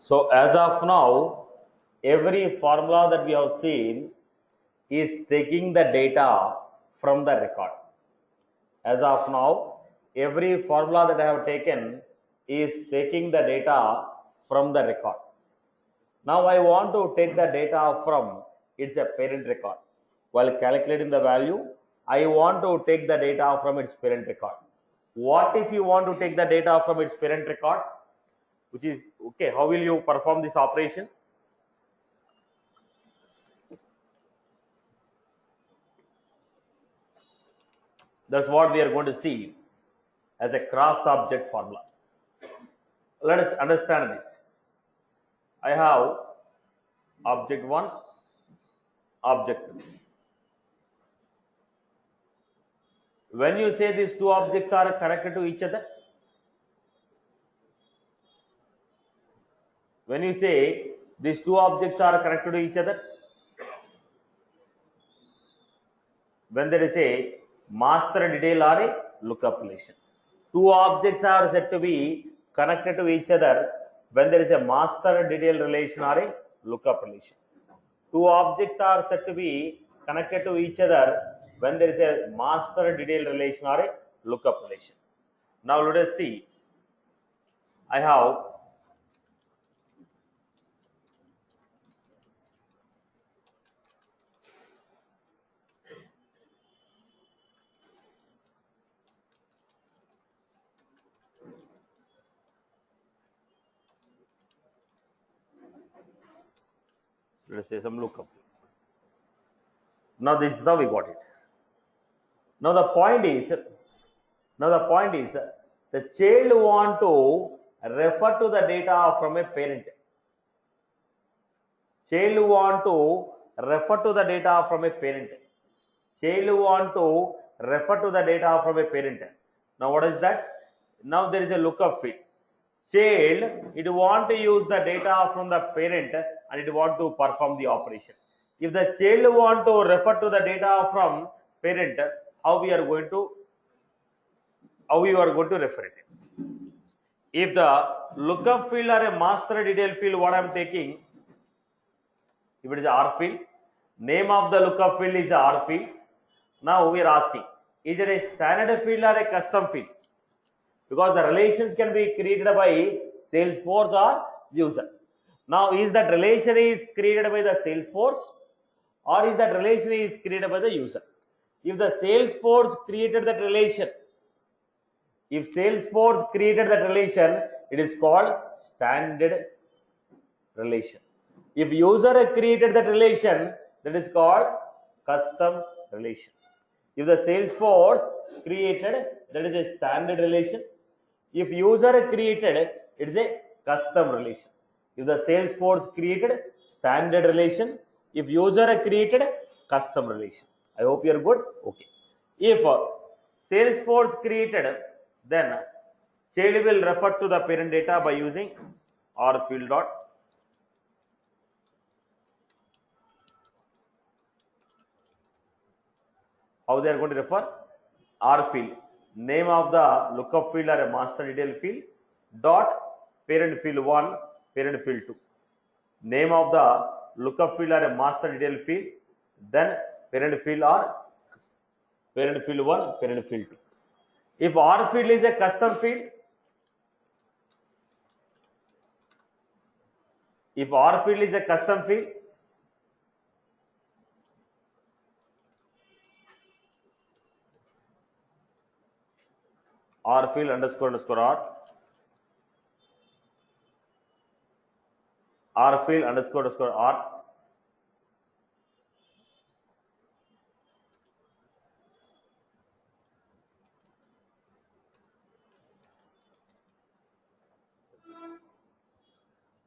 So as of now, every formula that we have seen is taking the data from the record. As of now, every formula that I have taken is taking the data from the record. Now I want to take the data from its a parent record. While calculating the value, I want to take the data from its parent record. What if you want to take the data from its parent record? Which is okay, how will you perform this operation? That's what we are going to see as a cross object formula. Let us understand this. I have object 1, object 2. When you say these two objects are connected to each other, when you say these two objects are connected to each other, when there is a master detail or a lookup relation. Two objects are said to be connected to each other when there is a master detail relation or a lookup relation. Two objects are said to be connected to each other when there is a master detail relation or a lookup relation. Now let us see. I have let us say some lookup. Now this is how we got it. Now the point is the child want to refer to the data from a parent. Child want to refer to the data from a parent. Child want to refer to the data from a parent. Now what is that? Now there is a lookup field. Child, it want to use the data from the parent and it want to perform the operation. If the child want to refer to the data from parent, how you are going to refer it? If the lookup field or a master detail field, what I am taking, if it is R field, name of the lookup field is R field. Now we are asking, is it a standard field or a custom field? Because the relations can be created by Salesforce or user. Now is that relation is created by the Salesforce or is that relation is created by the user? If the Salesforce created that relation, it is called standard relation. If user created that relation, that is called custom relation. If the Salesforce created, that is a standard relation. If user created, it is a custom relation. If the Salesforce created, standard relation. If user created, custom relation. I hope you are good. Okay. If Salesforce created, then child will refer to the parent data by using R field dot. How they are going to refer? R field, name of the lookup field or a master detail field dot parent field 1, parent field 2. Name of the lookup field or a master detail field, then parent field or parent field 1, parent field 2. If R field is a custom field, R field underscore R field underscore R.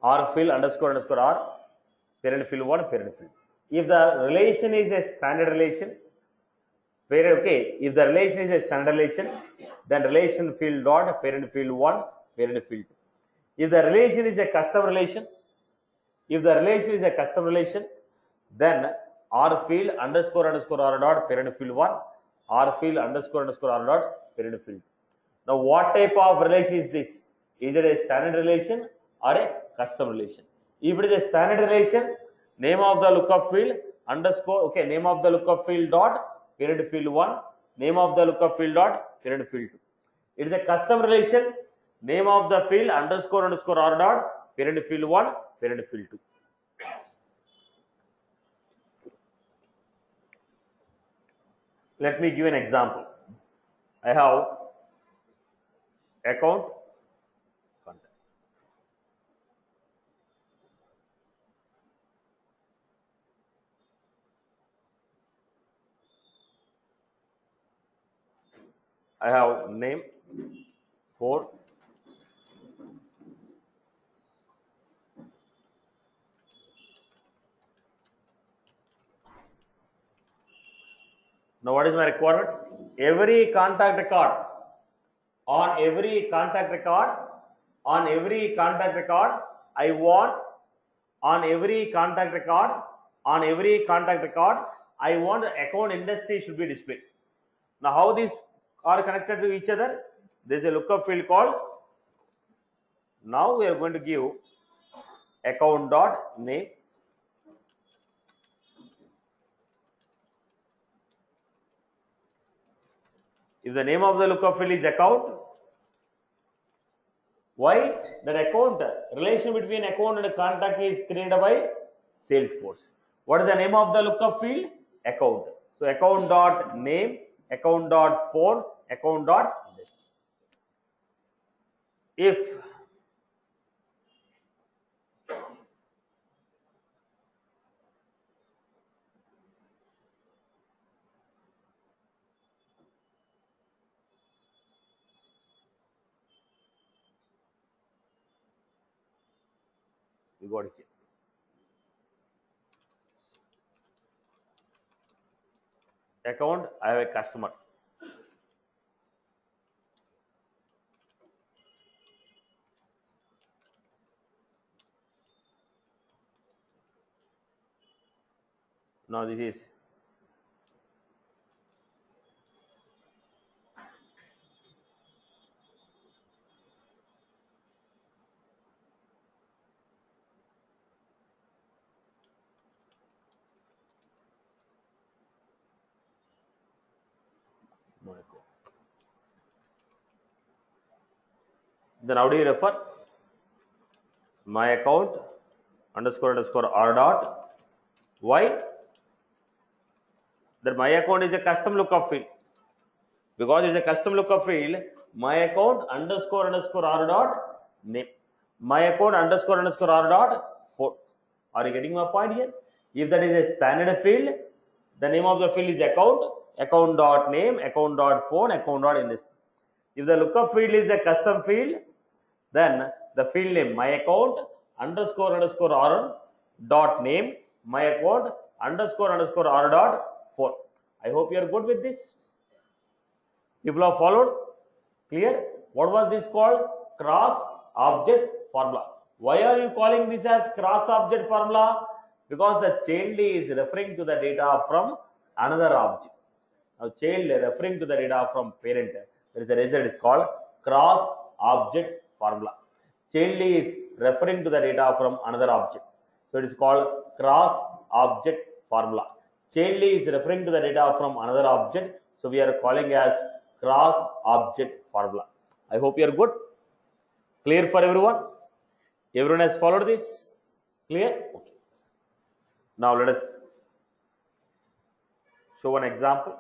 R field underscore R, parent field 1, parent field. If the relation is a standard relation, if the relation is a standard relation, then relation field dot parent field 1, parent field 2. If the relation is a custom relation, then R field underscore R dot parent field 1, R field underscore R dot parent field 2. Now what type of relation is this? Is it a standard relation or a custom relation. If it is a standard relation, name of the lookup field underscore, okay, name of the lookup field dot parent field 1, name of the lookup field dot parent field 2. It is a custom relation, name of the field underscore underscore r dot parent field 1, parent field 2. Let me give an example. I have account contact. I have name 4. Now what is my requirement? Every contact record, on every contact record, on every contact record, I want on every contact record, on every contact record, I want the account industry should be displayed. Now how these are connected to each other? There is a lookup field called, now we are going to give account dot name. If the name of the lookup field is account, why? That account, relation between account and contact is created by Salesforce. What is the name of the lookup field? Account. So account dot name, account dot phone, account dot list. If you got it here. Account, I have a customer. Now this is my account. Then how do you refer? My account underscore underscore r dot. Why? That my account is a custom lookup field. Because it's a custom lookup field, my account underscore underscore r dot name. My account underscore underscore r dot phone. Are you getting my point here? If that is a standard field, the name of the field is account, account dot name, account dot phone, account dot industry. If the lookup field is a custom field, then the field name my account underscore underscore r dot name, my account underscore underscore r dot phone. I hope you are good with this. People have followed? Clear? What was this called? Cross object formula. Why are you calling this as cross object formula? Because the child is referring to the data from another object. Now child referring to the data from parent. There is a result is called cross object formula. Child is referring to the data from another object. So it is called cross object formula. Child is referring to the data from another object. So we are calling as cross object formula. I hope you are good. Clear for everyone? Everyone has followed this? Clear? Okay. Now let us show one example.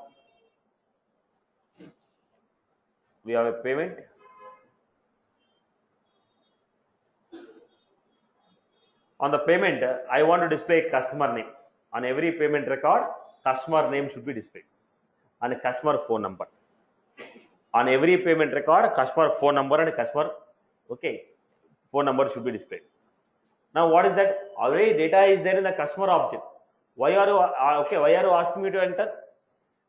We have a payment. On the payment, I want to display customer name. On every payment record, customer name should be displayed and a customer phone number. On every payment record, customer phone number and customer, okay, phone number should be displayed. Now what is that? Already data is there in the customer object. Why are you Why are you asking me to enter?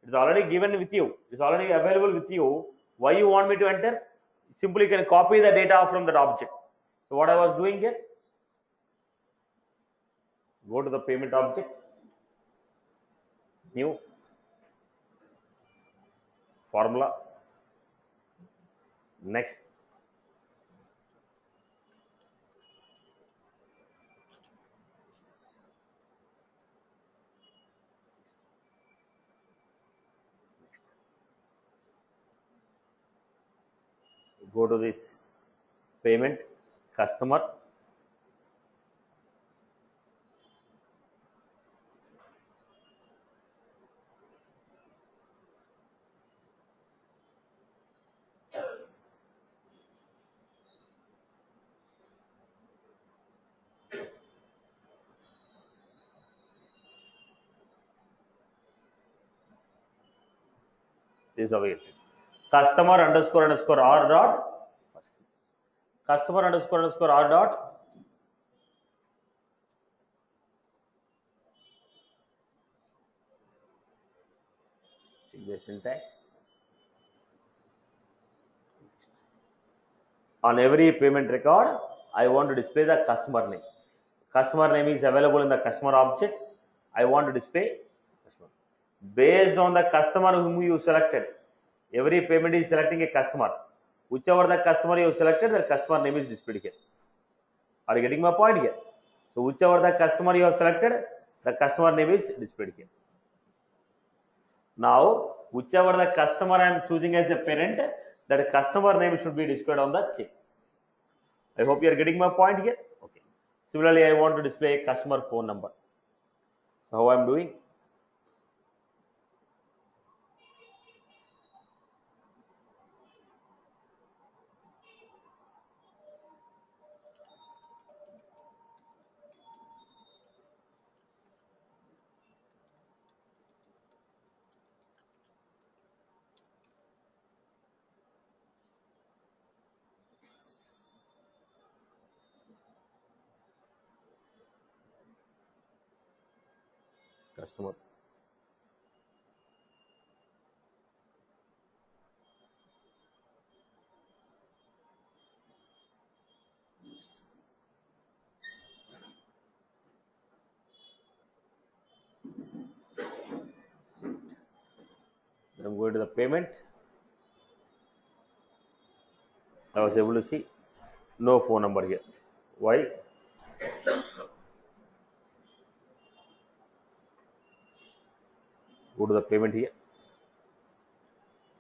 It's already given with you. It's already available with you. Why you want me to enter? Simply you can copy the data from that object. So what I was doing here? Go to the payment object, new formula, next. Go to this payment, customer. This is available. Customer underscore R dot first. Customer underscore R dot check the syntax. On every payment record, I want to display the customer name. Customer name is available in the customer object. I want to display customer. Based on the customer whom you selected, every payment is selecting a customer. Whichever the customer you selected, the customer name is displayed here. Are you getting my point here? So whichever the customer you have selected, the customer name is displayed here. Now, whichever the customer I am choosing as a parent, that customer name should be displayed on the check. I hope you are getting my point here. Okay. Similarly, I want to display a customer phone number. So how I am doing? Customer. Then I'm going to the payment. I was able to see no phone number here. Why? Go to the payment here.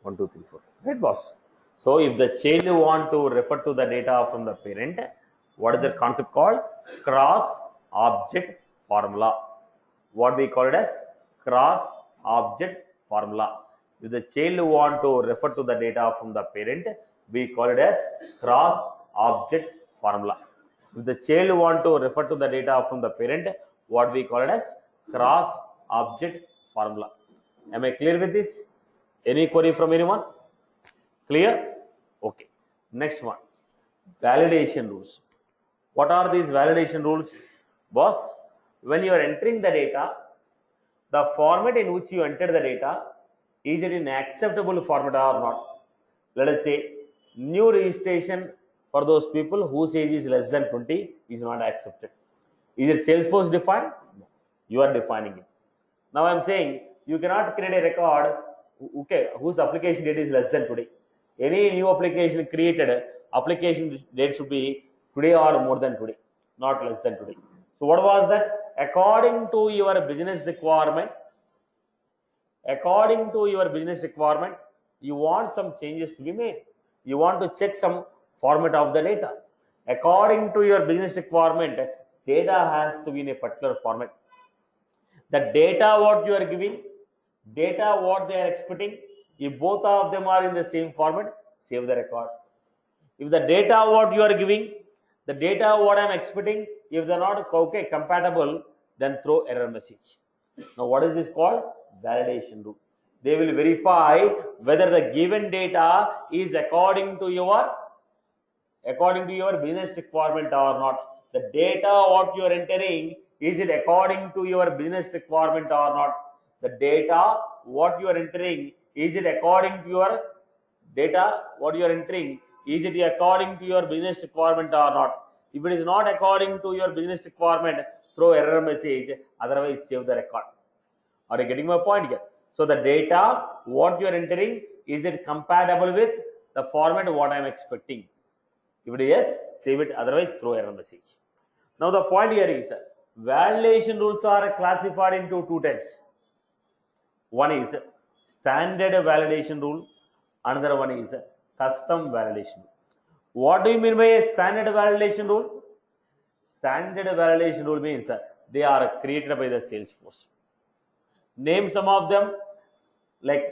1, 2, 3, 4. Right, boss? So if the child want to refer to the data from the parent, what is the concept called? Cross object formula. What we call it as cross object formula. If the child want to refer to the data from the parent, we call it as cross object formula. If the child want to refer to the data from the parent, what we call it as cross object formula. Am I clear with this? Any query from anyone? Clear? Okay. Next one. Validation rules. What are these validation rules? Boss, when you are entering the data, the format in which you enter the data, is it in acceptable format or not? Let us say new registration for those people whose age is less than 20 is not accepted. Is it Salesforce defined? No. You are defining it. Now I am saying you cannot create a record, okay, whose application date is less than today. Any new application created, application date should be today or more than today, not less than today. So what was that? According to your business requirement, you want some changes to be made. You want to check some format of the data. According to your business requirement, data has to be in a particular format. The data what you are giving, data what they are expecting, if both of them are in the same format, save the record. If the data what you are giving, the data what I am expecting, if they are not okay compatible, then throw error message. Now what is this called? Validation rule. They will verify whether the given data is according to your business requirement or not. The data what you are entering, is it according to your business requirement or not? The data what you are entering, is it according to your data what you are entering, is it according to your business requirement or not? If it is not according to your business requirement, throw error message, otherwise save the record. Are you getting my point here? So the data what you are entering, is it compatible with the format what I am expecting? If it is yes, save it, otherwise throw error message. Now the point here is validation rules are classified into two types. One is standard validation rule, another one is custom validation rule. What do you mean by a standard validation rule? Standard validation rule means they are created by the Salesforce. Name some of them, like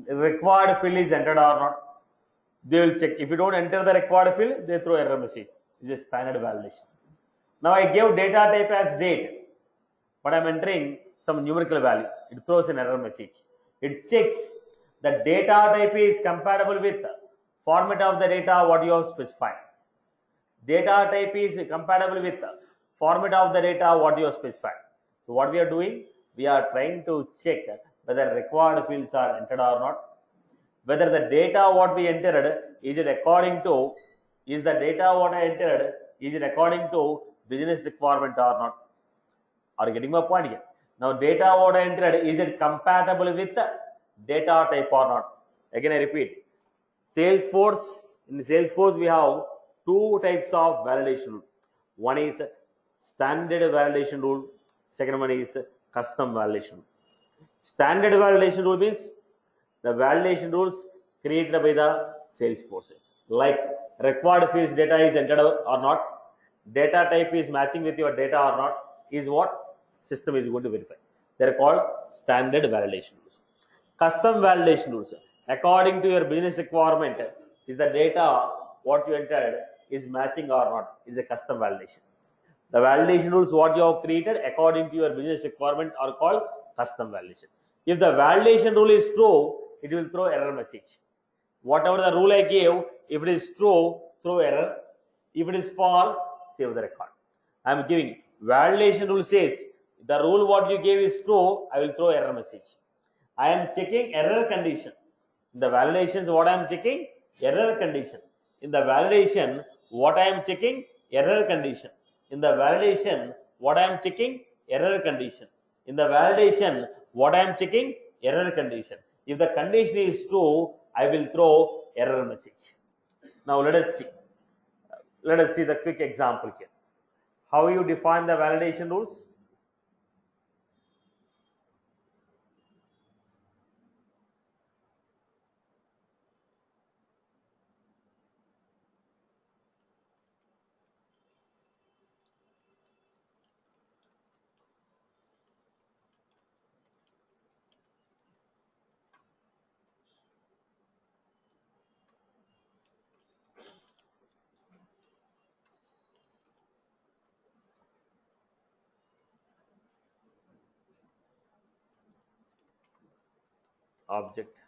required field is entered or not. They will check. If you don't enter the required field, they throw error message. It's a standard validation. Now I gave data type as date, but I'm entering some numerical value. It throws an error message. It checks the data type is compatible with format of the data what you have specified. Data type is compatible with format of the data what you have specified. So what we are doing, we are trying to check whether required fields are entered or not, whether the data what we entered is it according to, is the data what I entered, is it according to business requirement or not. Are you getting my point here? Now data what I entered, is it compatible with data type or not? Again I repeat, Salesforce, in Salesforce we have two types of validation rule. One is standard validation rule, second one is custom validation rule. Standard validation rule means the validation rules created by the Salesforce, like required fields data is entered or not, data type is matching with your data or not, is what system is going to verify. They are called standard validation rules. Custom validation rules, according to your business requirement, is the data what you entered is matching or not, is a custom validation. The validation rules what you have created according to your business requirement are called custom validation. If the validation rule is true, it will throw error message. Whatever the rule I gave, if it is true, throw error. If it is false, save the record. I am giving validation rule says the rule what you gave is true, I will throw error message. I am checking error condition. In the validations, what I am checking? Error condition. In the validation, what I am checking? Error condition. In the validation, what I am checking? Error condition. In the validation, what I am checking? Error condition. If the condition is true, I will throw error message. Now let us see. Let us see the quick example here. How you define the validation rules? Object.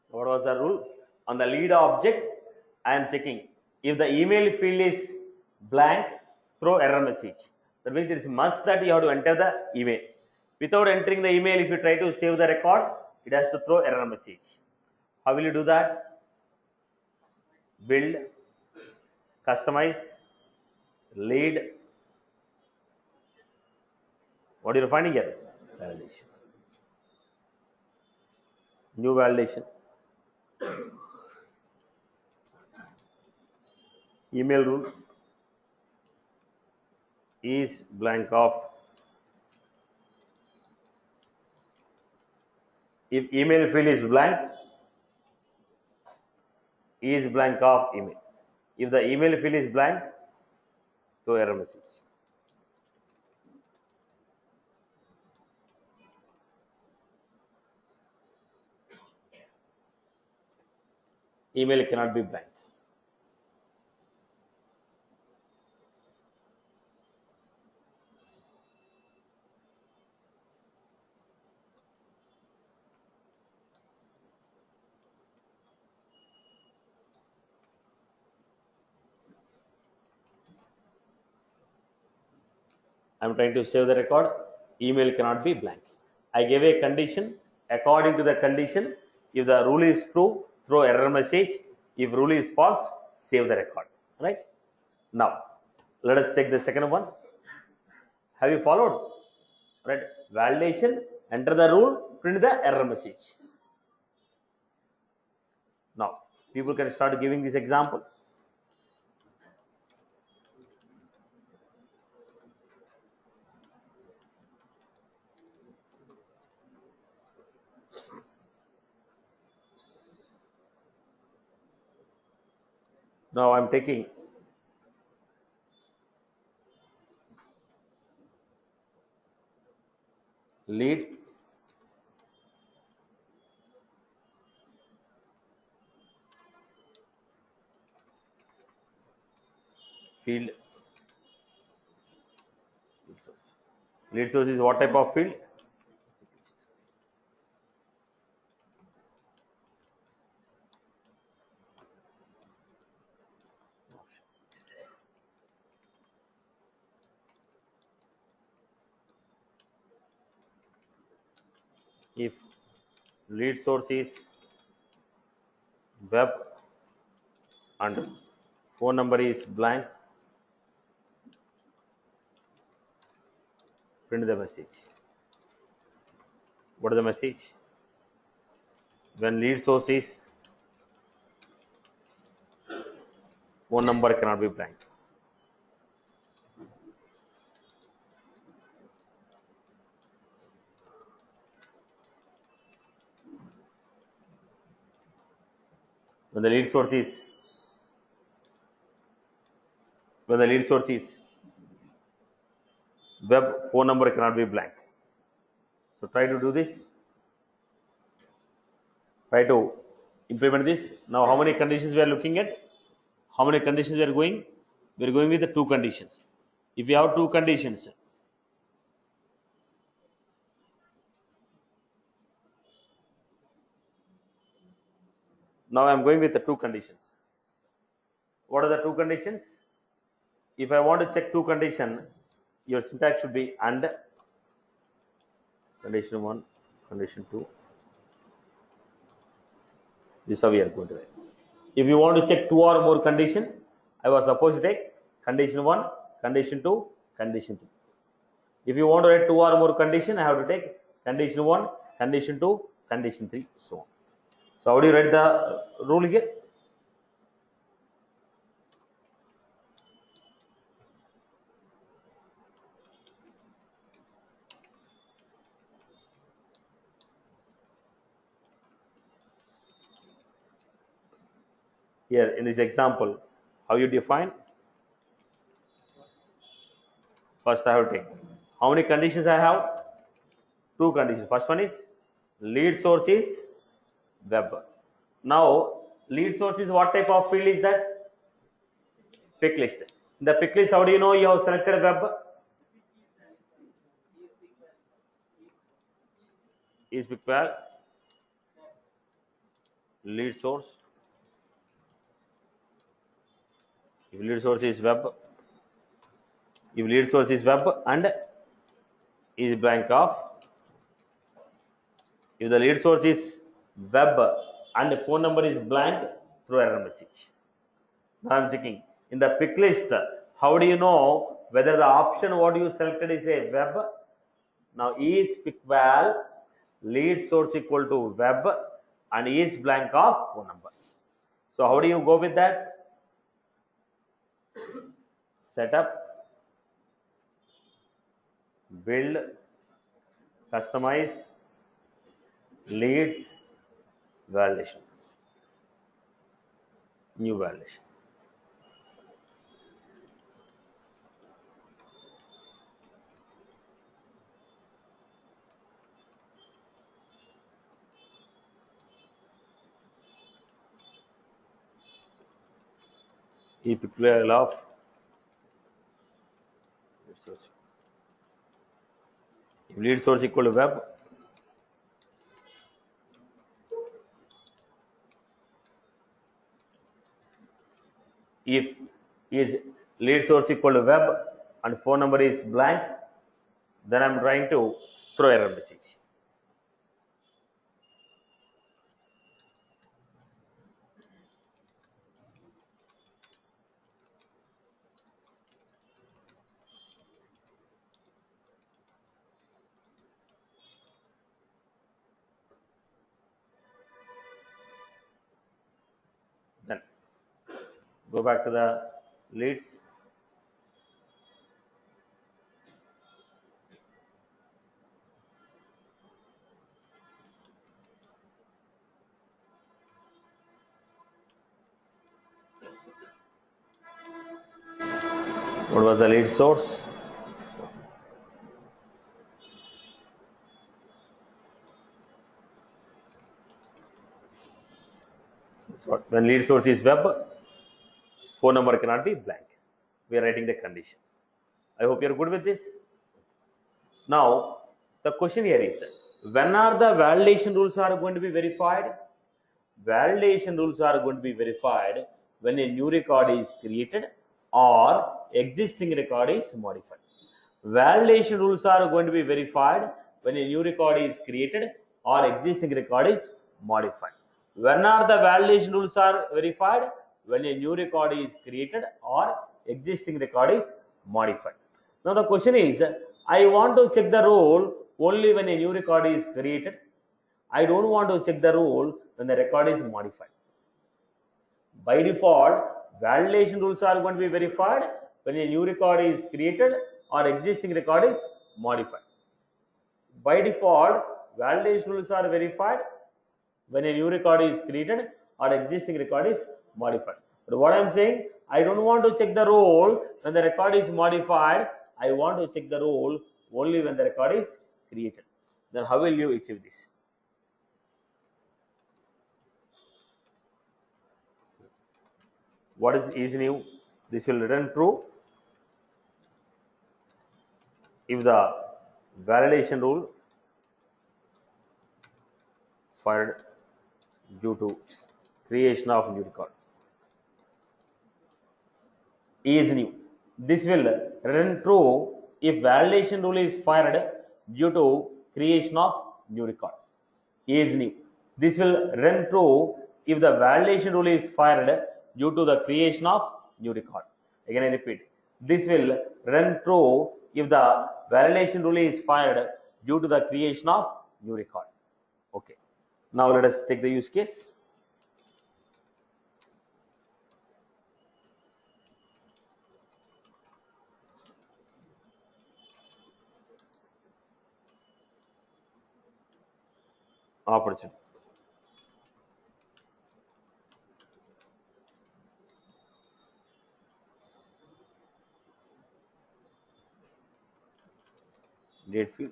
What was the rule? On the lead object, I am checking. If the email field is blank, throw error message. That means it is must that you have to enter the email. Without entering the email, if you try to save the record, it has to throw error message. How will you do that? Build, customize, lead. What are you finding here? Validation. New validation. Email rule is blank of. If email field is blank, is blank of email. If the email field is blank, throw error message. Email cannot be blank. I am trying to save the record. Email cannot be blank. I gave a condition. According to the condition, if the rule is true, throw error message. If rule is false, save the record. Right? Now, let us take the second one. Have you followed? Right? Validation, enter the rule, print the error message. Now, people can start giving this example. Now, I'm taking lead, field, lead source. Lead source is what type of field? If lead source is web and phone number is blank, print the message. What is the message? When lead source is phone number cannot be blank. When the lead source is web, phone number cannot be blank. So try to do this. Try to implement this. Now, how many conditions we are looking at? How many conditions we are going? We are going with the two conditions. If you have two conditions, now I am going with the two conditions. What are the two conditions? If I want to check two condition, your syntax should be and condition 1, condition 2. This is how we are going to write. If you want to check two or more condition, I was supposed to take condition 1, condition 2, condition 3. If you want to write two or more condition, I have to take condition 1, condition 2, condition 3, so on. So how do you write the rule here? Here in this example, how you define? First I have to take. How many conditions I have? Two conditions. First one is lead source is web. Now lead source is what type of field is that? Pick list. In the pick list, how do you know you have selected web? Is pickval lead source. If lead source is web, and is blank of, if the lead source is web and the phone number is blank, throw error message. Now I am checking in the pick list. How do you know whether the option what you selected is a web? Now is pickval lead source equal to web and is blank of phone number. So how do you go with that? Setup, build, customize, leads, validation, new validation. If pickval of if lead source equal to web, if is lead source equal to web and phone number is blank, then I am trying to throw error message. Go back to the leads. What was the lead source? So when lead source is web, phone number cannot be blank. We are writing the condition. I hope you are good with this. Now, the question here is, when are the validation rules are going to be verified? Validation rules are going to be verified when a new record is created or existing record is modified. Validation rules are going to be verified when a new record is created or existing record is modified. When are the validation rules are verified? When a new record is created or existing record is modified. Now the question is, I want to check the rule only when a new record is created. I don't want to check the rule when the record is modified. By default, validation rules are going to be verified when a new record is created or existing record is modified. By default, validation rules are verified when a new record is created or existing record is modified. But what I am saying, I don't want to check the rule when the record is modified. I want to check the rule only when the record is created. Then how will you achieve this? What is new? This will return true if the validation rule is fired due to creation of new record. Is new. This will return true if validation rule is fired due to creation of new record. Is new. This will return true if the validation rule is fired due to the creation of new record. Again I repeat, this will return true if the validation rule is fired due to the creation of new record. Okay. Now let us take the use case. Opportunity. Date field.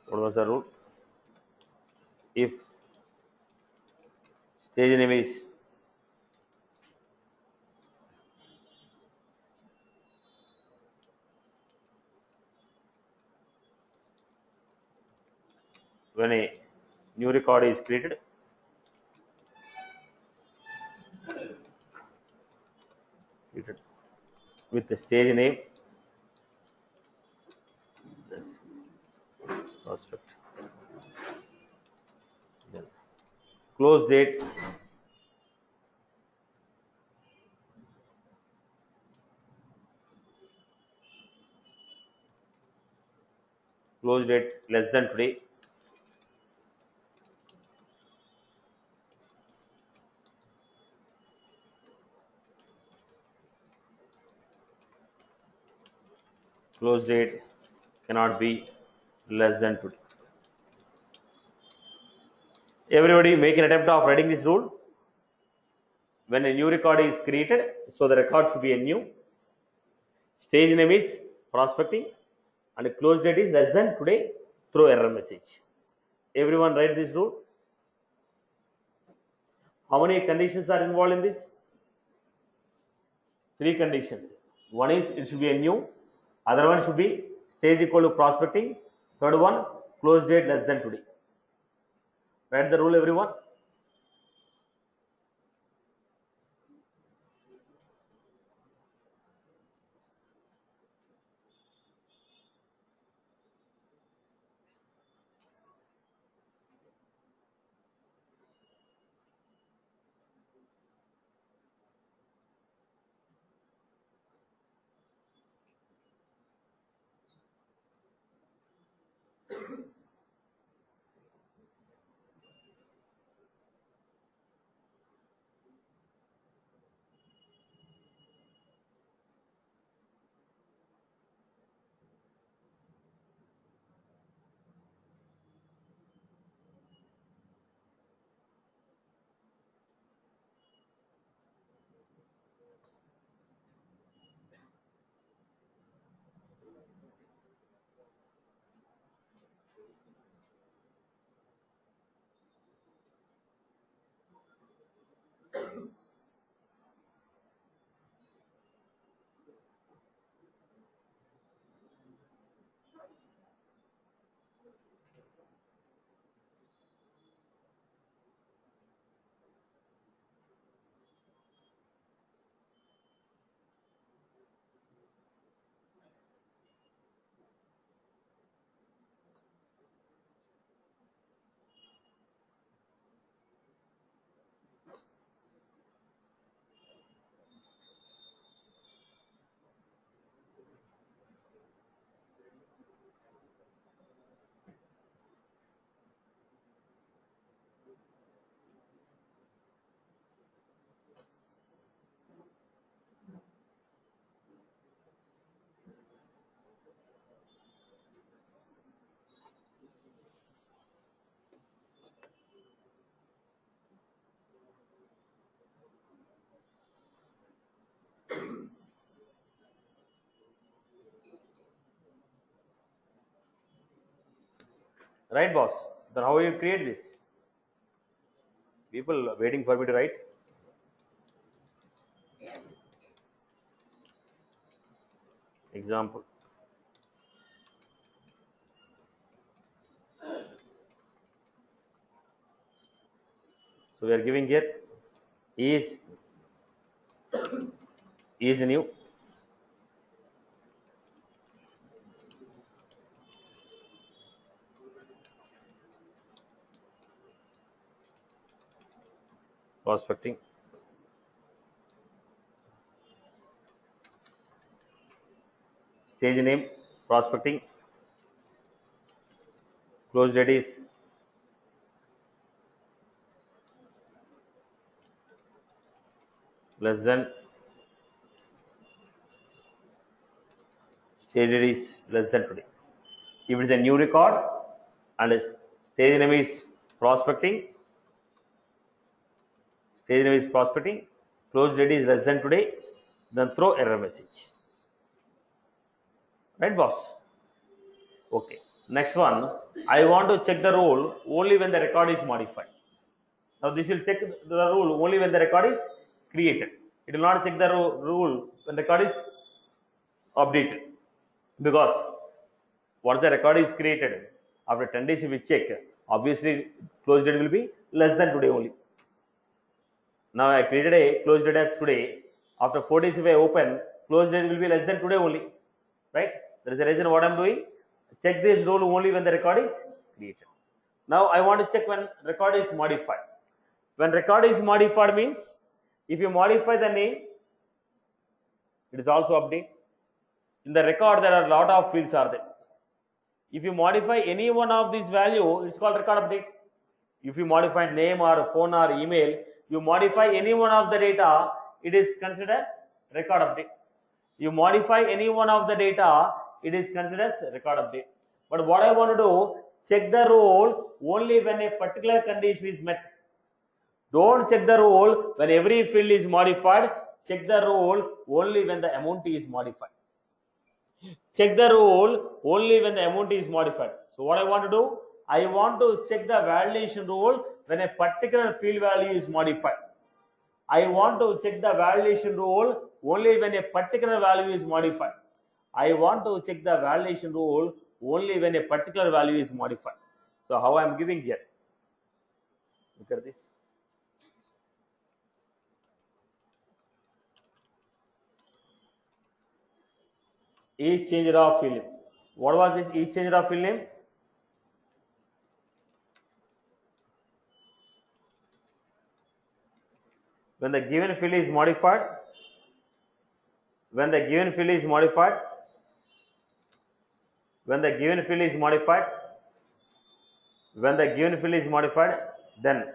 What was the rule? If stage name is when a new record is created with the stage name, prospect, then close date, less than today, close date cannot be less than today. Everybody make an attempt of writing this rule. When a new record is created, so the record should be a new, stage name is prospecting, and close date is less than today, through error message. Everyone write this rule. How many conditions are involved in this? 3 conditions. One is it should be a new, other one should be stage equal to prospecting, third one close date less than today. Write the rule, everyone. Right, boss? Then how you create this? People waiting for me to write. Example. So we are giving here is new. Prospecting. Stage name, prospecting. Close date is less than. Stage date is less than today. If it is a new record and stage name is prospecting, stage name is prospecting, close date is less than today, then throw error message. Right, boss? Okay. Next one, I want to check the rule only when the record is modified. Now this will check the rule only when the record is created. It will not check the rule when the record is updated, because once the record is created, after 10 days if we check, obviously close date will be less than today only. Now I created a close date as today. After 4 days if I open, close date will be less than today only. Right? There is a reason what I am doing. Check this rule only when the record is created. Now I want to check when record is modified. When record is modified means, if you modify the name, it is also update. In the record there are a lot of fields are there. If you modify any one of these value, it's called record update. If you modify name or phone or email, you modify any one of the data, it is considered as record update. You modify any one of the data, it is considered as record update. But what I want to do, check the rule only when a particular condition is met. Don't check the rule when every field is modified. Check the rule only when the amount is modified. Check the rule only when the amount is modified. So what I want to do, I want to check the validation rule when a particular field value is modified. I want to check the validation rule only when a particular value is modified. I want to check the validation rule only when a particular value is modified. So how I am giving here? Look at this. Each changer of field name. What was this each changer of field name? When the given field is modified, when the given field is modified, when the given field is modified, when the given field is modified, then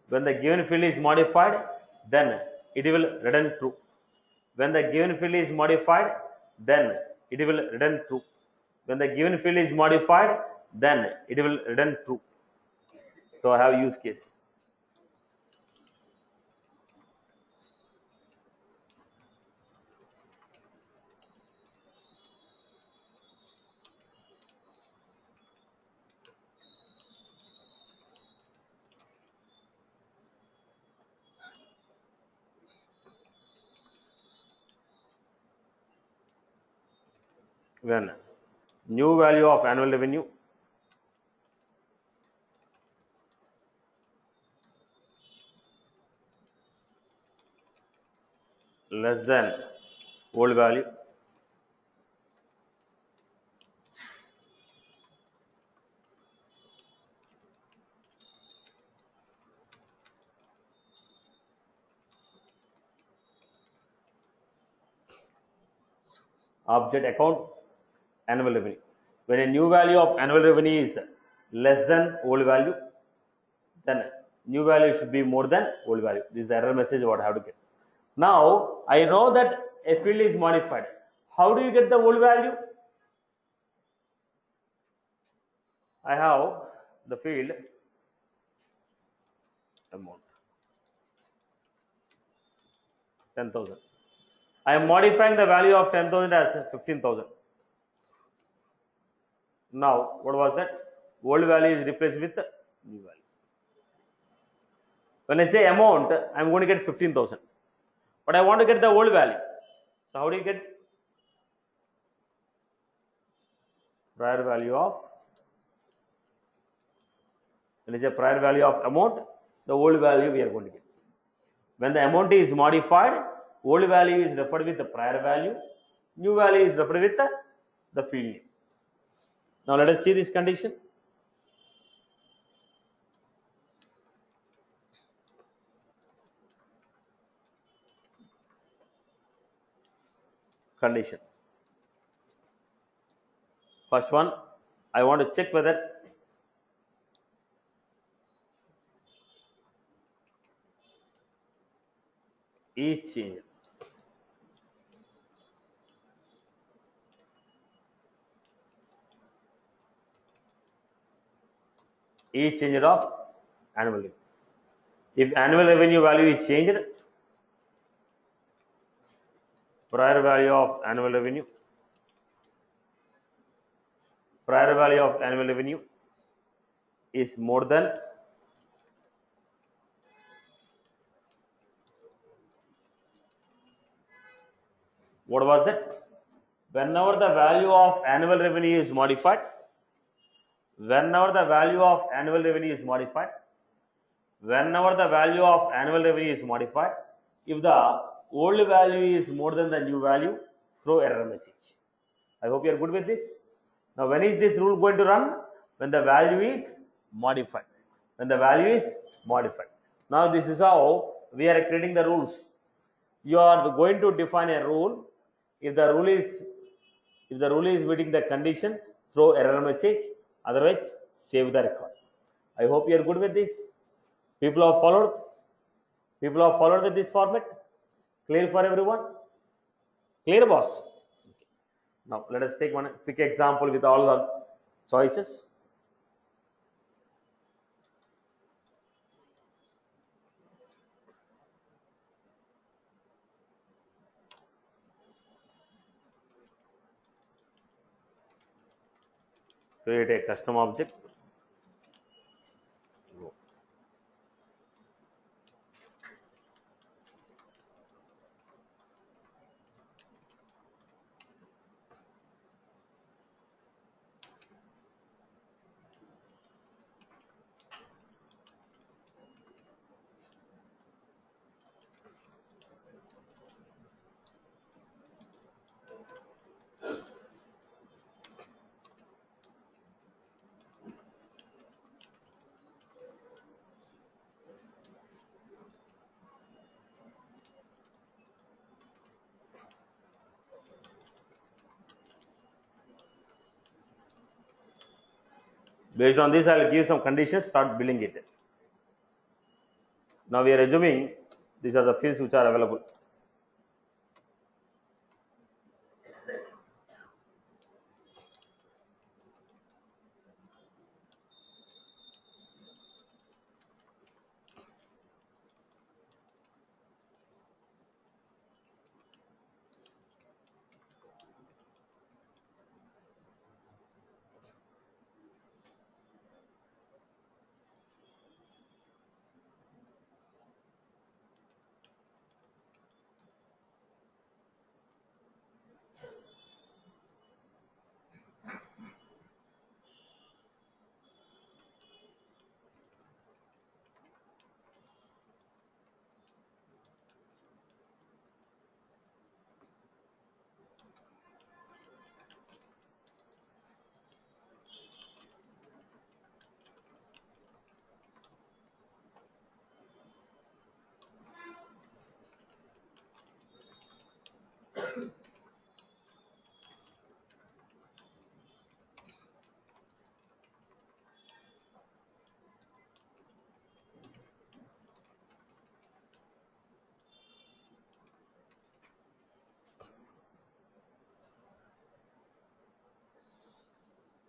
when the given field is modified, then it will return true. When the given field is modified, then it will return true. When the given field is modified, then it will return true. So I have use case. When new value of annual revenue less than old value, object account annual revenue. When a new value of annual revenue is less than old value, then new value should be more than old value. This is the error message what I have to get. Now I know that a field is modified. How do you get the old value? I have the field amount 10,000. I am modifying the value of 10,000 as 15,000. Now, what was that? Old value is replaced with new value. When I say amount, I am going to get 15,000. But I want to get the old value. So, how do you get prior value of? When I say prior value of amount, the old value we are going to get. When the amount is modified, old value is referred with the prior value, new value is referred with the field name. Now let us see this condition. Condition. First one, I want to check whether is changed. Is changed of annual revenue. If annual revenue value is changed, prior value of annual revenue, is more than what was that? Whenever the value of annual revenue is modified, whenever the value of annual revenue is modified, if the old value is more than the new value, throw error message. I hope you are good with this. Now, when is this rule going to run? When the value is modified. Now, this is how we are creating the rules. You are going to define a rule. If the rule is meeting the condition, throw error message. Otherwise, save the record. I hope you are good with this. People have followed with this format. Clear for everyone? Clear, boss? Okay. Now, let us take one quick example with all the choices. Create a custom object. Based on this, I will give some conditions, start building it. Now we are assuming these are the fields which are available.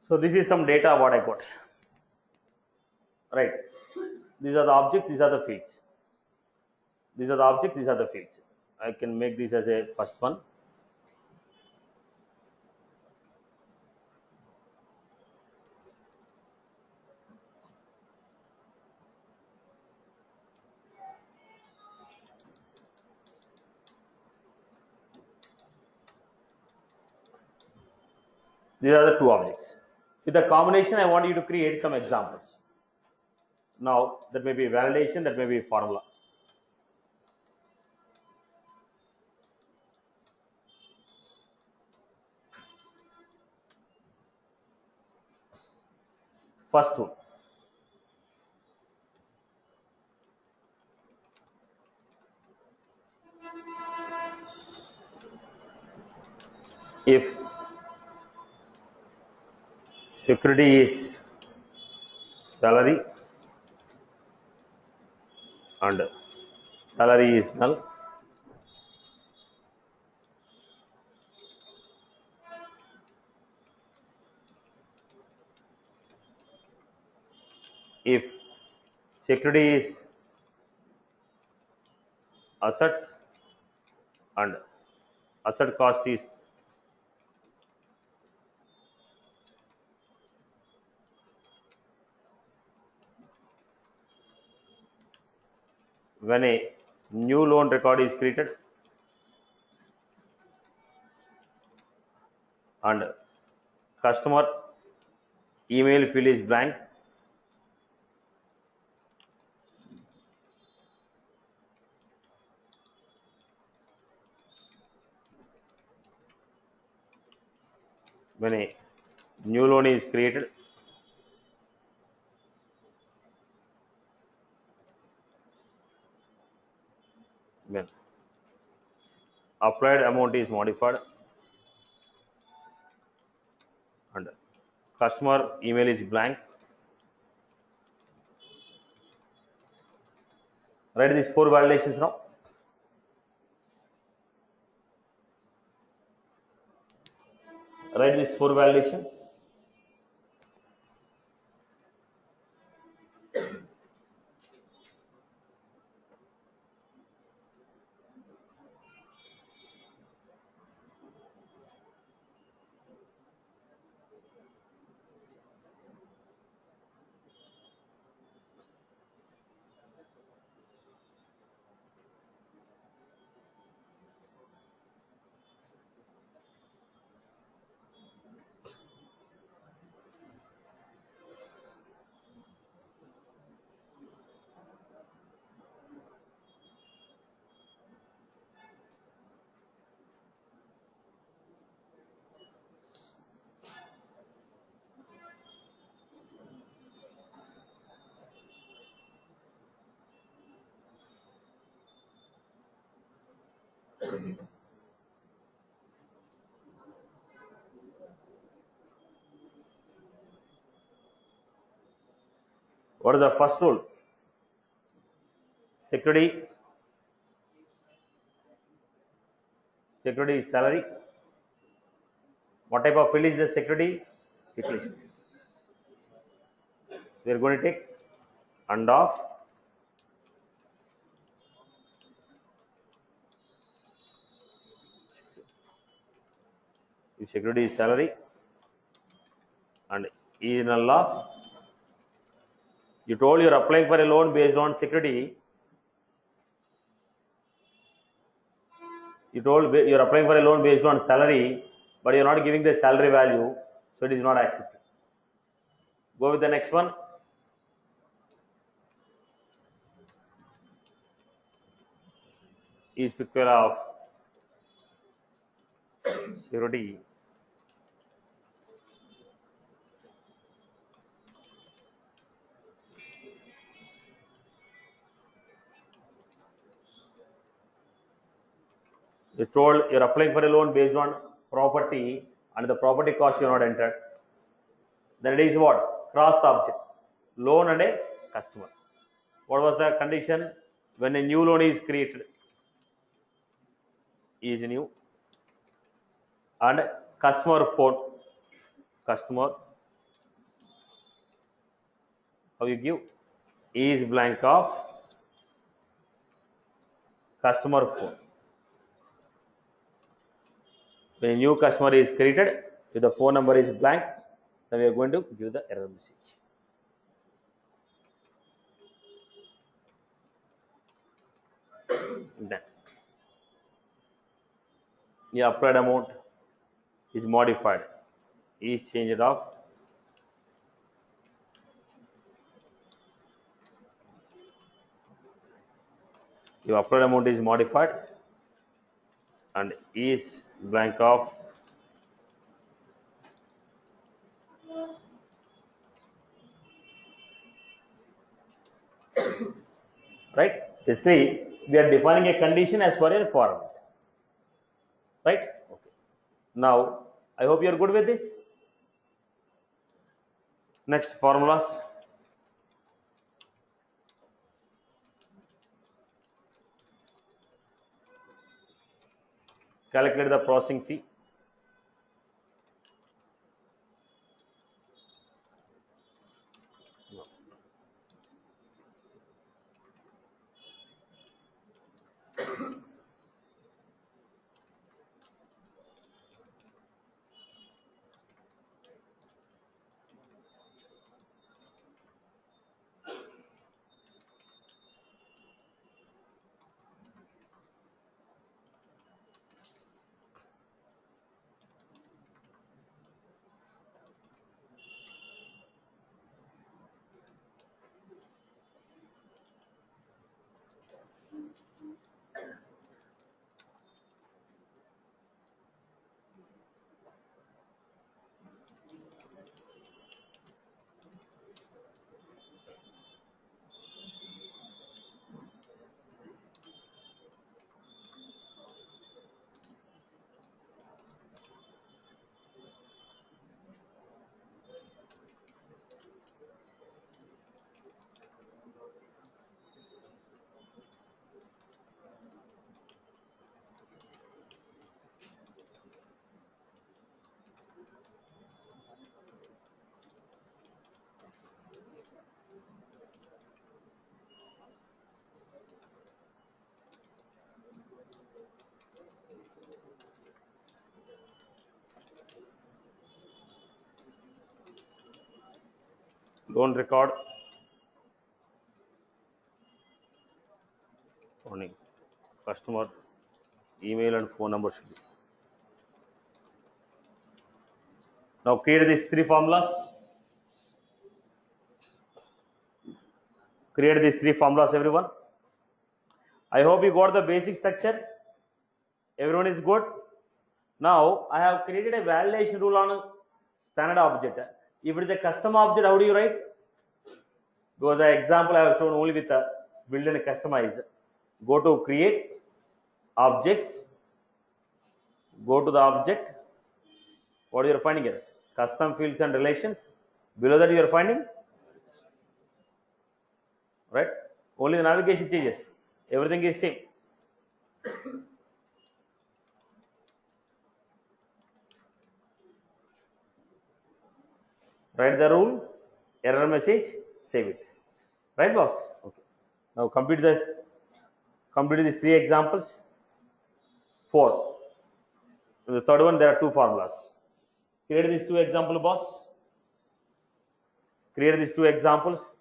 So this is some data what I got. Right. These are the objects, these are the fields. I can make this as a first one. These are the two objects. With the combination, I want you to create some examples. Now, that may be validation, that may be formula. First one. If security is salary and salary is null, if security is assets and asset cost is when a new loan record is created and customer email field is blank, when a new loan is created when applied amount is modified and customer email is blank. Write these four validations now. Write this four validation. What is the first rule? Security is salary. What type of field is the security? Hit list. We are going to take and off if security is salary and E null off. You told you are applying for a loan based on security. You told you are applying for a loan based on salary, but you are not giving the salary value, so it is not accepted. Go with the next one. Is equal of security you told you are applying for a loan based on property and the property cost you are not entered. Then it is what? Cross object. Loan and a customer. What was the condition? When a new loan is created, is new, and customer phone. Customer, how you give? Is blank of customer phone. When a new customer is created, if the phone number is blank, then we are going to give the error message. Then the applied amount is modified, is changed off. Your applied amount is modified and is blank off. Right? Basically, we are defining a condition as per a requirement. Right? Okay. Now, I hope you are good with this. Next formulas. Calculate the processing fee. Loan record. Warning. Customer email and phone number should be. Now create these three formulas. Create these three formulas, everyone. I hope you got the basic structure. Everyone is good. Now I have created a validation rule on a standard object. If it is a custom object, how do you write? Because the example I have shown only with a build and customize. Go to create objects. Go to the object. What you are finding here? Custom fields and relations. Below that you are finding, right? Only the navigation changes. Everything is same. Write the rule, error message, save it. Right, boss? Okay. Now complete these three examples. 4. In the third one, there are two formulas. Create these two example, boss. Create these two examples.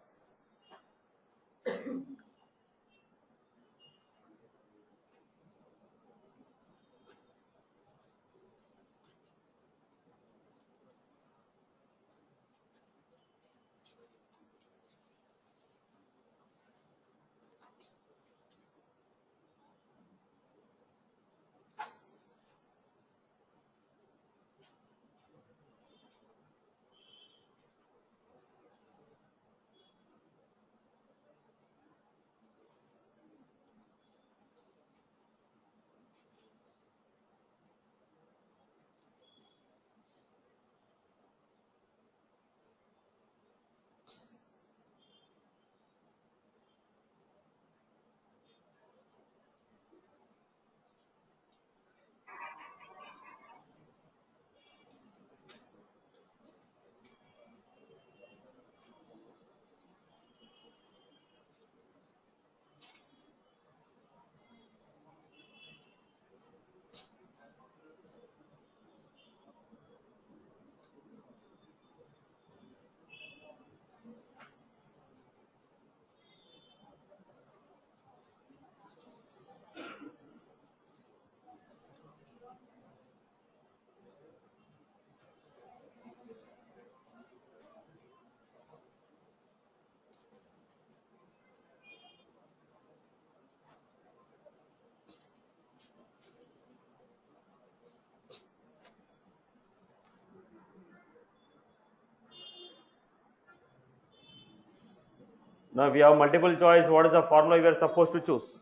Now, if you have multiple choice, what is the formula you are supposed to choose?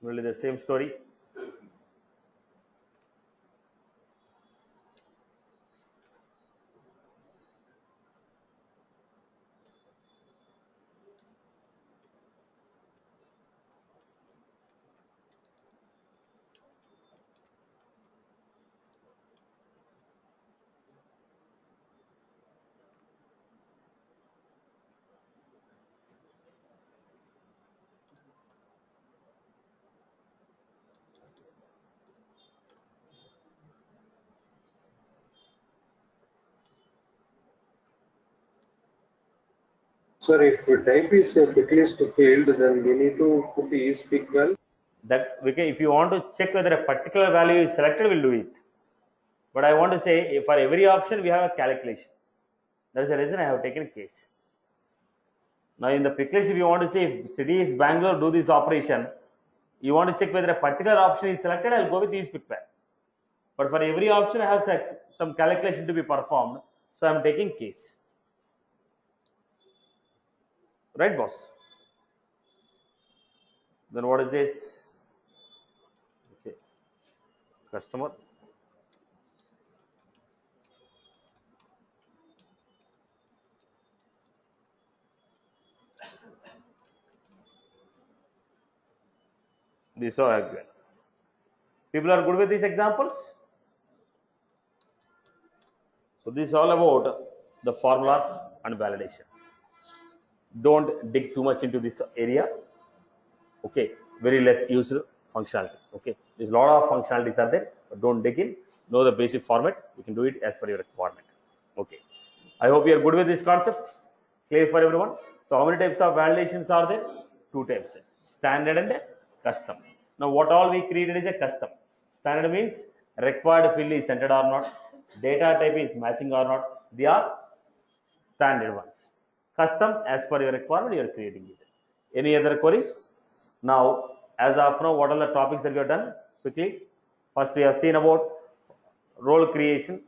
Similarly, the same story. Sir, if type is a picklist field, then we need to put is pick well. That we can, if you want to check whether a particular value is selected, we'll do it. But I want to say, for every option, we have a calculation. That is the reason I have taken case. Now, in the pick list, if you want to say if city is Bangalore, do this operation, you want to check whether a particular option is selected, I'll go with these pick well. But for every option, I have some calculation to be performed, so I'm taking case. Right, boss? Then what is this? Say, customer. This is again. People are good with these examples. So this is all about the formulas and validation. Don't dig too much into this area. Okay, very less used functionality. Okay, there's a lot of functionalities are there, but don't dig in. Know the basic format. You can do it as per your requirement. Okay, I hope you are good with this concept. Clear for everyone. So how many types of validations are there? Two types: standard and custom. Now what all we created is a custom. Standard means required field is centered or not, data type is matching or not. They are standard ones. Custom, as per your requirement, you are creating it. Any other queries? Now, as of now, what are the topics that we have done? Quickly. First, we have seen about role creation,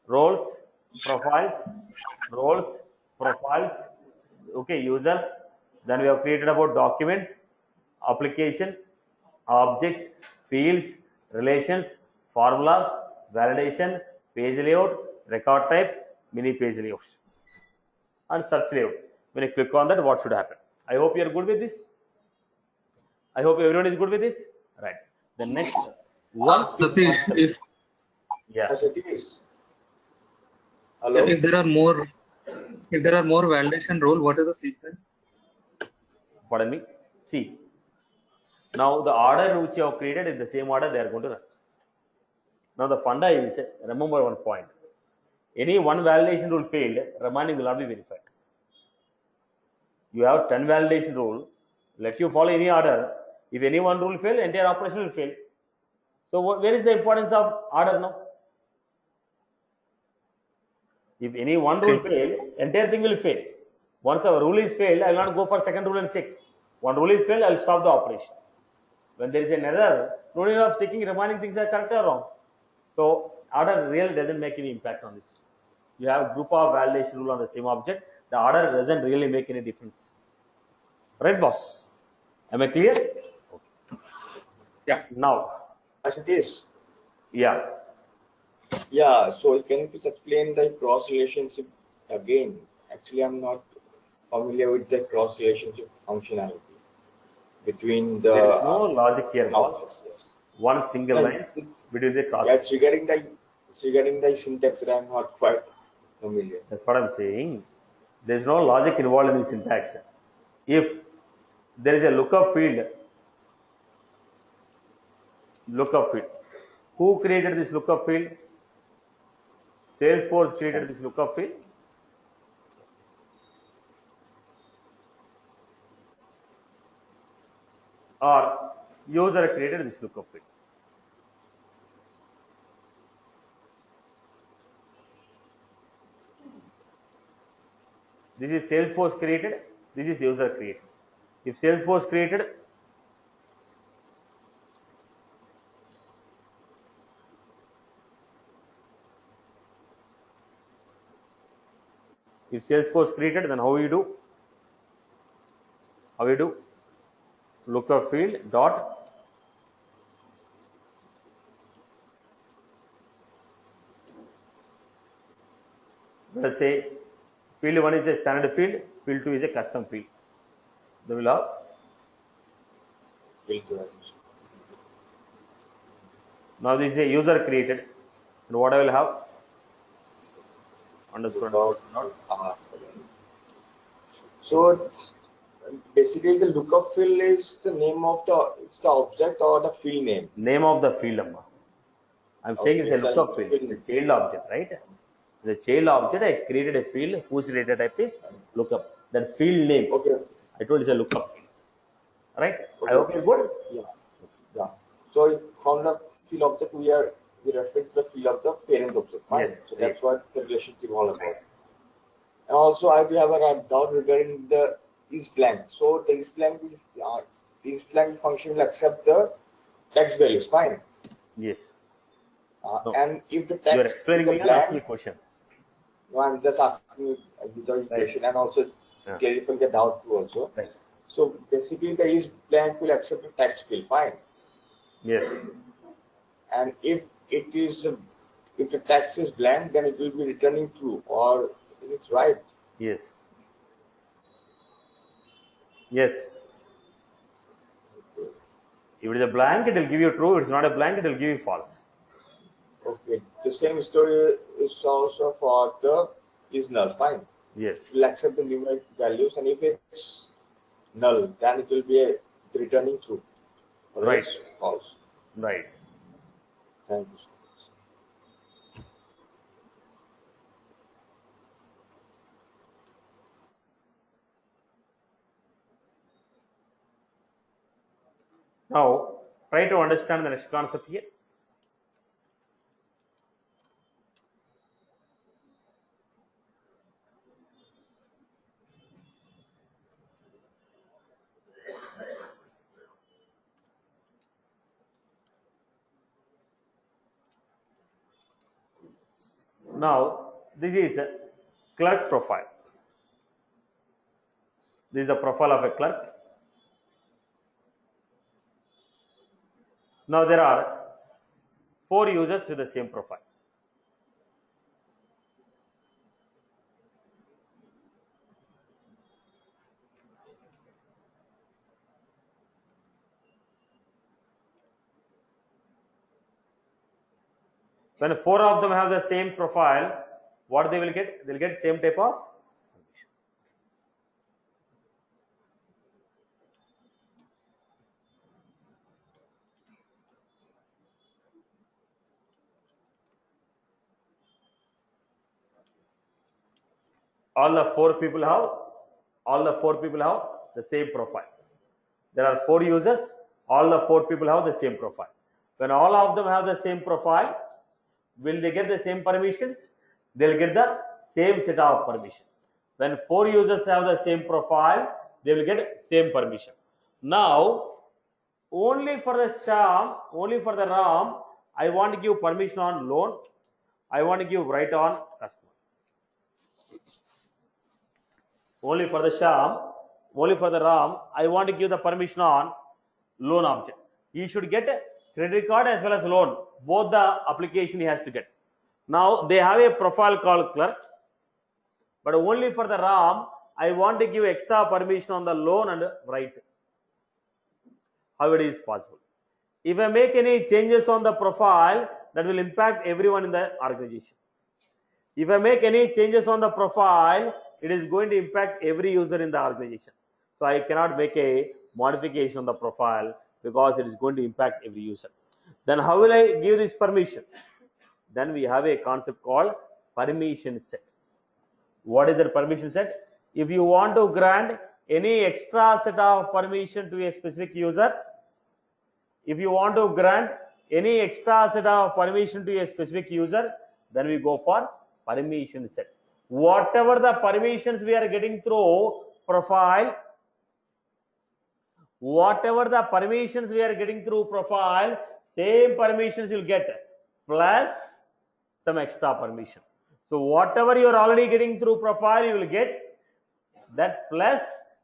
roles, profiles, roles, profiles, okay, users. Then we have created about documents, application, objects, fields, relations, formulas, validation, page layout, record type, mini page layouts, and search layout. When you click on that, what should happen? I hope you are good with this. I hope everyone is good with this. Right. The next one key Satish, concept. if Yeah. As it is. Hello. if there are more validation role, what is the sequence? Pardon me. See. Now the order which you have created is the same order they are going to run. Now the funda is, remember one point. Any one validation rule failed, remaining will not be verified. You have 10 validation rule. Let you follow any order. If any one rule fail, entire operation will fail. So where is the importance of order now? If any one rule fail, entire thing will fail. Once our rule is failed, I will not go for second rule and check. One rule is failed, I will stop the operation. When there is an error, no need of checking remaining things are correct or wrong. So order really doesn't make any impact on this. You have group of validation rule on the same object. The order doesn't really make any difference. Right, boss? Am I clear? Okay. Yeah. Now, As it is. yeah. Yeah, so can you please explain the cross relationship again? Actually, I'm not familiar with the cross relationship functionality between the. There is no logic here, boss. Yes. One single And line between the cross. Yeah, it's regarding the syntax that I'm not quite familiar. That's what I'm saying. There is no logic involved in the syntax. If there is a lookup field, who created this lookup field? Salesforce created this lookup field. or user created this lookup field. This is Salesforce created, this is user created. If Salesforce created, if Salesforce created, then how we do? How we do? Lookup field dot let us say field 1 is a standard field, field 2 is a custom field. They will have now this is a user created, and what I will have underscore Lookout dot. So basically, the lookup field is the name of the object or the field name. name of the field number. I'm saying it's a Okay, lookup so field, the child object, right? The child object, I created a field whose data type is lookup. That field name, Okay. I told it's a lookup field, right? Okay. I hope you're good. Yeah. Yeah. So from the field object, we refer to the field of the parent object. Fine. Yes, So that's yes. what the relationship all about. And also, I will have a doubt regarding the is blank. So the is blank function will accept the text values. Fine. Yes. No. And if the You text are explaining is me a and asking blank, a question. no, I'm just asking you the Right. question and also Yeah. clarifying the doubt too also. Right. So basically, the is blank will accept the text field. Fine. Yes. And if it is if the text is blank, then it will be returning true, or is it right? Yes. Yes. If it is a blank, it will give you true. If it's not a blank, it will give you false. Okay. The same story is also for the is null. Fine. Yes. It will accept the numeric values, and if it's null, then it will be returning true. Or Right. else false. Right. Thank you. Now, try to understand the next concept here. Now, this is a clerk profile. This is the profile of a clerk. Now, there are 4 users with the same profile. When 4 of them have the same profile, what they will get? They'll get same type of permission. All the 4 people have the same profile. There are 4 users, all the 4 people have the same profile. When all of them have the same profile, will they get the same permissions? They'll get the same set of permission. When 4 users have the same profile, they will get same permission. Now, only for the Shyam, only for the Ram, I want to give permission on loan. I want to give right on customer. Only for the Shyam, only for the Ram, I want to give the permission on loan object. He should get a credit card as well as loan. Both the application he has to get. Now they have a profile called clerk, but only for the Ram, I want to give extra permission on the loan and write. How it is possible? If I make any changes on the profile, that will impact everyone in the organization. If I make any changes on the profile, it is going to impact every user in the organization. So I cannot make a modification on the profile because it is going to impact every user. Then how will I give this permission? Then we have a concept called permission set. What is the permission set? If you want to grant any extra set of permission to a specific user, If you want to grant any extra set of permission to a specific user, then we go for permission set. Whatever the permissions we are getting through profile, same permissions you'll get plus some extra permission. So whatever you are already getting through profile, you will get that plus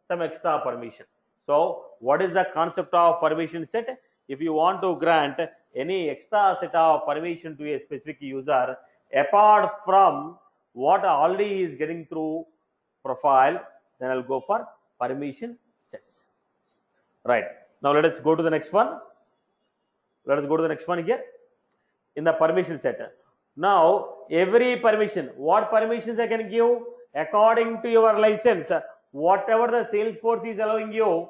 some extra permission. So what is the concept of permission set? If you want to grant any extra set of permission to a specific user apart from what already is getting through profile, then I'll go for permission sets. Right. Now let us go to the next one. Here in the permission set. Now every permission, what permissions I can give according to your license, whatever the Salesforce is allowing you,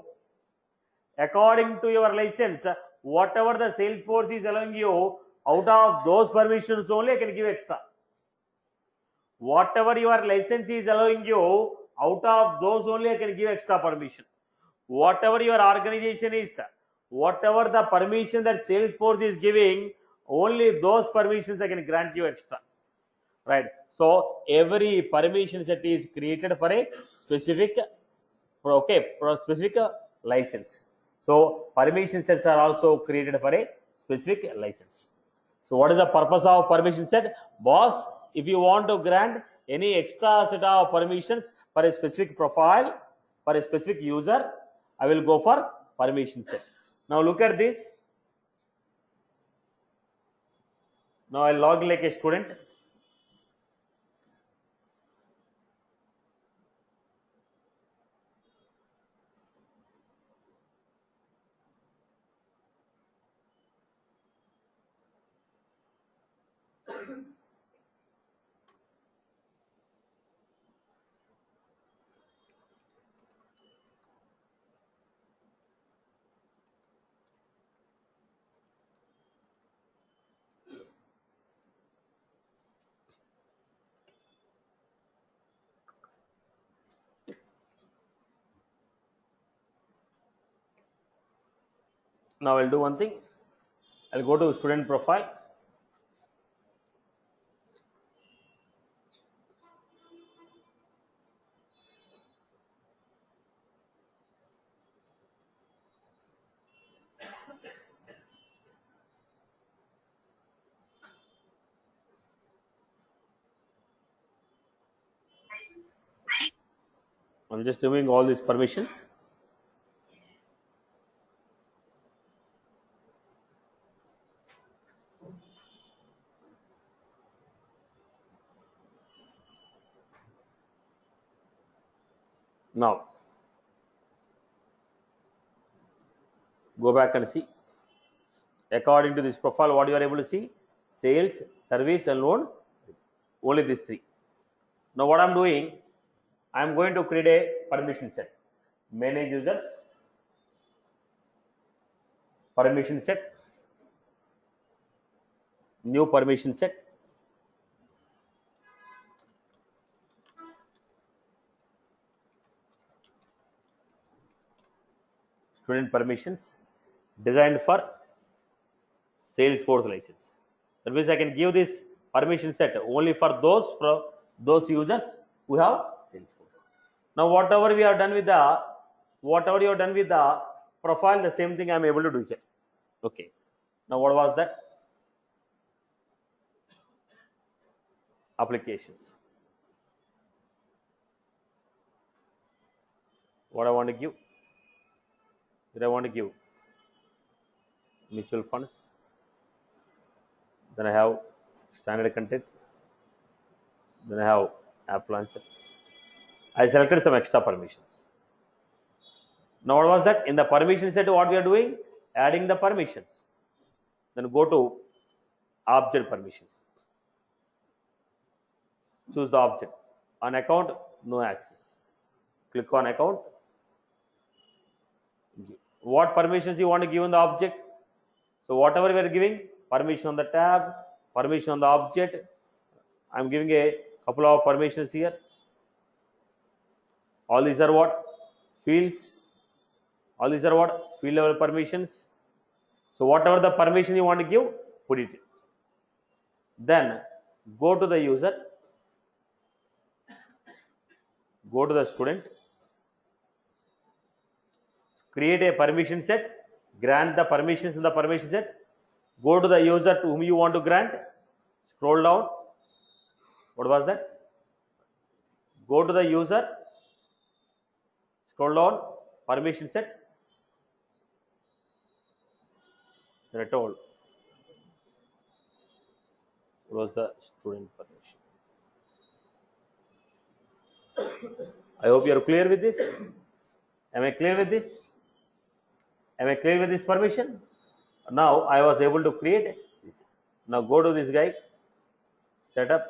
according to your license, whatever the Salesforce is allowing you, out of those permissions only I can give extra. Whatever your license is allowing you, out of those only I can give extra permission. Whatever your organization is, whatever the permission that Salesforce is giving, only those permissions I can grant you extra. Right. So every permission set is created for a specific, specific license. So permission sets are also created for a specific license. So what is the purpose of permission set? Boss, if you want to grant any extra set of permissions for a specific profile, for a specific user, I will go for permission set. Now look at this. Now I log like a student. Now I'll do one thing. I'll go to student profile. I'm just removing all these permissions. Now go back and see. According to this profile, what you are able to see? Sales, service and loan, only these three. Now what I'm doing, I'm going to create a permission set. Manage users, permission set, new permission set. Student permissions designed for Salesforce license. That means I can give this permission set only for those users who have Salesforce. Now whatever you have done with the profile, the same thing I am able to do here. Okay. Now what was that? Applications. What I want to give? Did I want to give mutual funds? Then I have standard content. Then I have app launcher. I selected some extra permissions. Now what was that? In the permission set, what we are doing? Adding the permissions. Then go to object permissions. Choose the object. On account, no access. Click on account. What permissions you want to give in the object? So whatever we are giving, permission on the tab, permission on the object. I am giving a couple of permissions here. All these are what? Fields. All these are what? Field level permissions. So whatever the permission you want to give, put it in. Then go to the user, go to the student, create a permission set, grant the permissions in the permission set, go to the user to whom you want to grant, scroll down. What was that? Go to the user, scroll down, permission set. Then I told it was the student permission. I hope you are clear with this. Am I clear with this? Am I clear with this permission? Now I was able to create this. Now go to this guy, setup.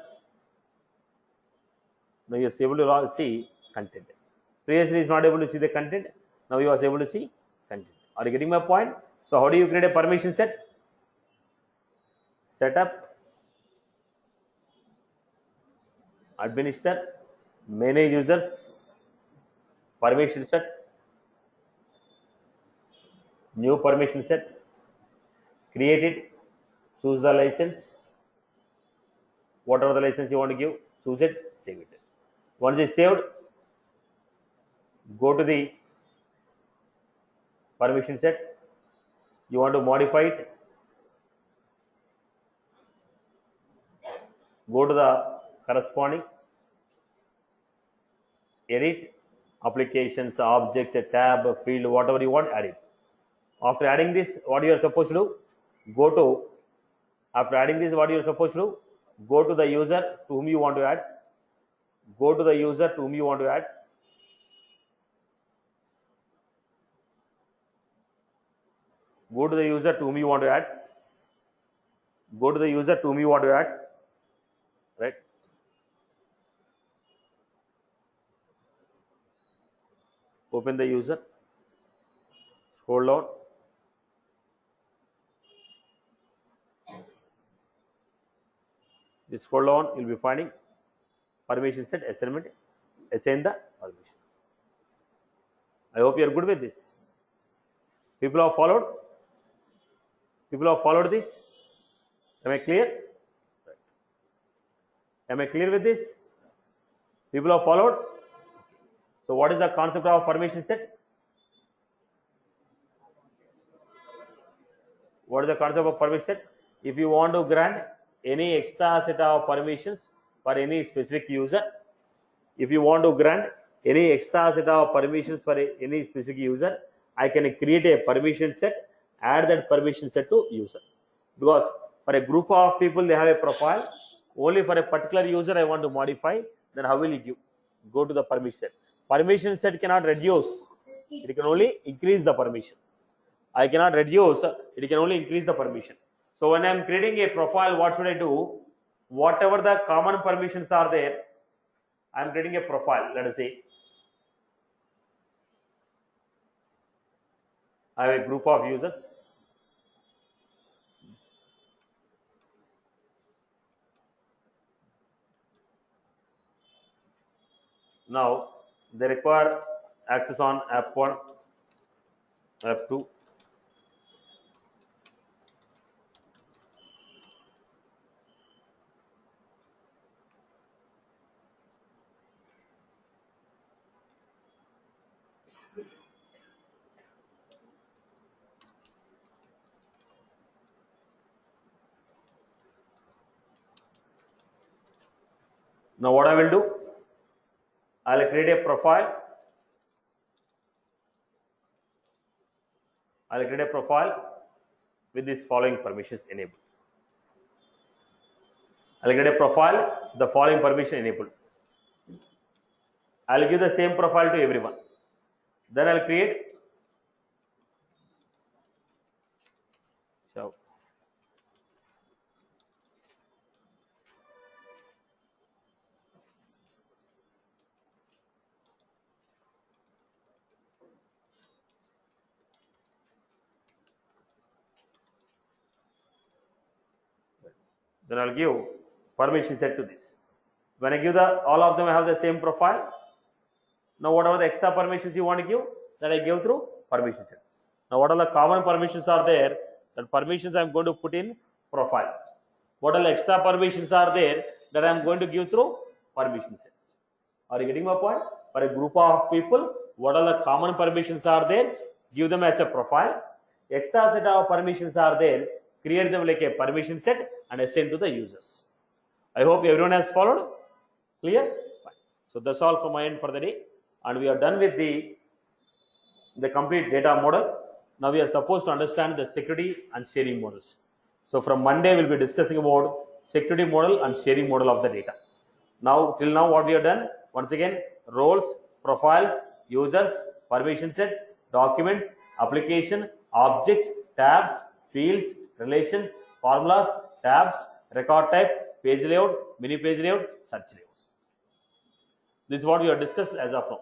Now you are able to see content. Previously is not able to see the content. Now you was able to see content. Are you getting my point? So how do you create a permission set? Setup, administer, manage users, permission set, new permission set, create it, choose the license, whatever the license you want to give, choose it, save it. Once it's saved, go to the permission set, you want to modify it, go to the corresponding, edit, applications, objects, a tab, a field, whatever you want, add it. After adding this, what you are supposed to do? After adding this, what you are supposed to do? Go to the user to whom you want to add. Go to the user to whom you want to add. Go to the user to whom you want to add. Go to the user to whom you want to add. Right? Open the user. Scroll down. You scroll down, you'll be finding permission set assignment. Assign the permissions. I hope you are good with this. People have followed. People have followed this. Am I clear? Right. Am I clear with this? People have followed. So what is the concept of permission set? What is the concept of permission set? If you want to grant any extra set of permissions for any specific user, if you want to grant any extra set of permissions for any specific user, I can create a permission set, add that permission set to user. Because for a group of people, they have a profile. Only for a particular user, I want to modify. Then how will you give? Go to the permission set. Permission set cannot reduce. It can only increase the permission. I cannot reduce. It can only increase the permission. So when I am creating a profile, what should I do? Whatever the common permissions are there, I am creating a profile. Let us say I have a group of users. Now they require access on app 1, app 2. Now what I will do? I will create a profile. I will create a profile with these following permissions enabled. I will create a profile, the following permission enabled. I will give the same profile to everyone. Then I will create then I'll give permission set to this. When I give all of them have the same profile. Now whatever the extra permissions you want to give, that I give through permission set. Now what are the common permissions are there? That permissions I am going to put in profile. What all extra permissions are there that I am going to give through permission set. Are you getting my point? For a group of people, what are the common permissions are there? Give them as a profile. Extra set of permissions are there. Create them like a permission set and assign to the users. I hope everyone has followed. Clear? Fine. So that's all from my end for the day. And we are done with the complete data model. Now we are supposed to understand the security and sharing models. So from Monday, we'll be discussing about security model and sharing model of the data. Now, till now, what we have done, once again, roles, profiles, users, permission sets, documents, application, objects, tabs, fields, relations, formulas, tabs, record type, page layout, mini page layout, search layout. This is what we have discussed as of now.